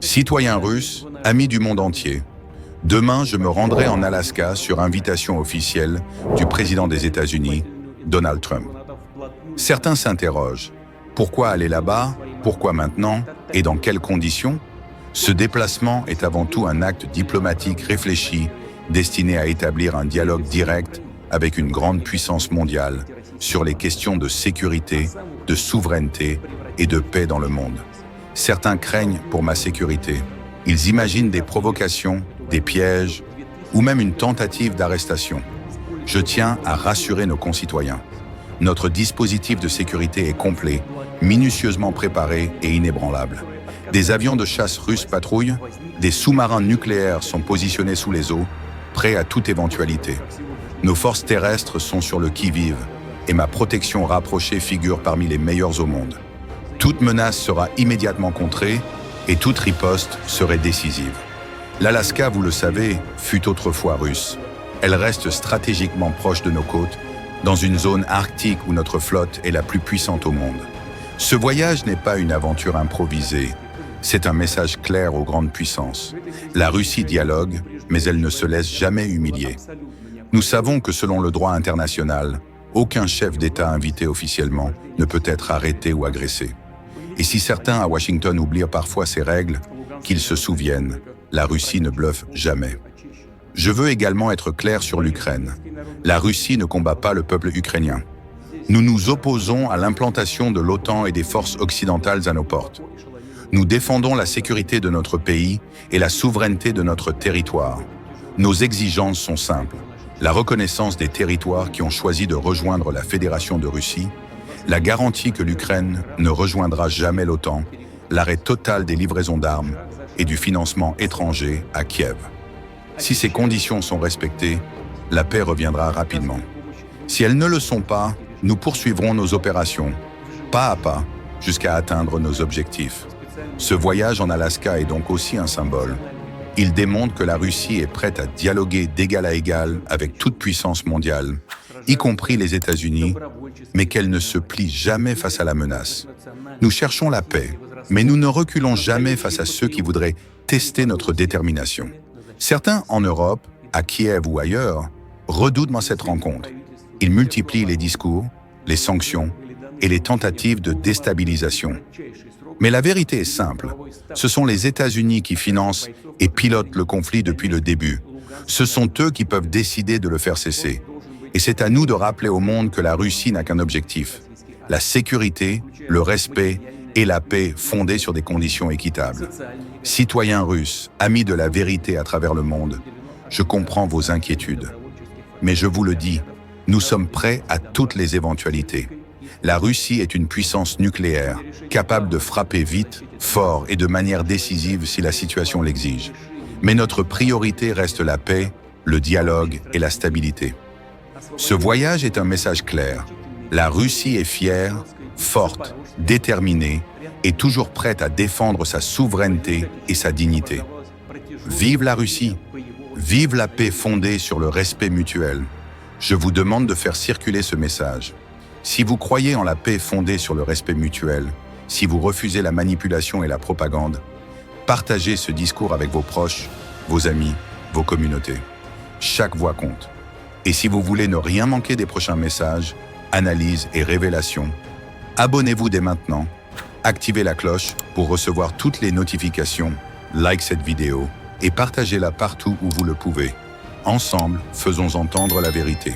Citoyens russes, amis du monde entier, demain je me rendrai en Alaska sur invitation officielle du président des États-Unis, Donald Trump. Certains s'interrogent, pourquoi aller là-bas, pourquoi maintenant et dans quelles conditions? Ce déplacement est avant tout un acte diplomatique réfléchi, destiné à établir un dialogue direct avec une grande puissance mondiale sur les questions de sécurité, de souveraineté et de paix dans le monde. Certains craignent pour ma sécurité. Ils imaginent des provocations, des pièges ou même une tentative d'arrestation. Je tiens à rassurer nos concitoyens. Notre dispositif de sécurité est complet, minutieusement préparé et inébranlable. Des avions de chasse russes patrouillent, des sous-marins nucléaires sont positionnés sous les eaux, prêts à toute éventualité. Nos forces terrestres sont sur le qui-vive et ma protection rapprochée figure parmi les meilleures au monde. Toute menace sera immédiatement contrée et toute riposte serait décisive. L'Alaska, vous le savez, fut autrefois russe. Elle reste stratégiquement proche de nos côtes, dans une zone arctique où notre flotte est la plus puissante au monde. Ce voyage n'est pas une aventure improvisée, c'est un message clair aux grandes puissances. La Russie dialogue, mais elle ne se laisse jamais humilier. Nous savons que selon le droit international, aucun chef d'État invité officiellement ne peut être arrêté ou agressé. Et si certains à Washington oublient parfois ces règles, qu'ils se souviennent, la Russie ne bluffe jamais. Je veux également être clair sur l'Ukraine. La Russie ne combat pas le peuple ukrainien. Nous nous opposons à l'implantation de l'OTAN et des forces occidentales à nos portes. Nous défendons la sécurité de notre pays et la souveraineté de notre territoire. Nos exigences sont simples. La reconnaissance des territoires qui ont choisi de rejoindre la Fédération de Russie, la garantie que l'Ukraine ne rejoindra jamais l'OTAN, l'arrêt total des livraisons d'armes et du financement étranger à Kiev. Si ces conditions sont respectées, la paix reviendra rapidement. Si elles ne le sont pas, nous poursuivrons nos opérations, pas à pas, jusqu'à atteindre nos objectifs. Ce voyage en Alaska est donc aussi un symbole. Il démontre que la Russie est prête à dialoguer d'égal à égal avec toute puissance mondiale, y compris les États-Unis, mais qu'elle ne se plie jamais face à la menace. Nous cherchons la paix, mais nous ne reculons jamais face à ceux qui voudraient tester notre détermination. Certains en Europe, à Kiev ou ailleurs, redoutent dans cette rencontre. Ils multiplient les discours, les sanctions et les tentatives de déstabilisation. Mais la vérité est simple. Ce sont les États-Unis qui financent et pilotent le conflit depuis le début. Ce sont eux qui peuvent décider de le faire cesser. Et c'est à nous de rappeler au monde que la Russie n'a qu'un objectif: la sécurité, le respect et la paix fondée sur des conditions équitables. Citoyens russes, amis de la vérité à travers le monde, je comprends vos inquiétudes. Mais je vous le dis, nous sommes prêts à toutes les éventualités. La Russie est une puissance nucléaire, capable de frapper vite, fort et de manière décisive si la situation l'exige. Mais notre priorité reste la paix, le dialogue et la stabilité. Ce voyage est un message clair. La Russie est fière, forte, déterminée et toujours prête à défendre sa souveraineté et sa dignité. Vive la Russie! Vive la paix fondée sur le respect mutuel! Je vous demande de faire circuler ce message. Si vous croyez en la paix fondée sur le respect mutuel, si vous refusez la manipulation et la propagande, partagez ce discours avec vos proches, vos amis, vos communautés. Chaque voix compte. Et si vous voulez ne rien manquer des prochains messages, analyses et révélations, abonnez-vous dès maintenant, activez la cloche pour recevoir toutes les notifications, like cette vidéo et partagez-la partout où vous le pouvez. Ensemble, faisons entendre la vérité.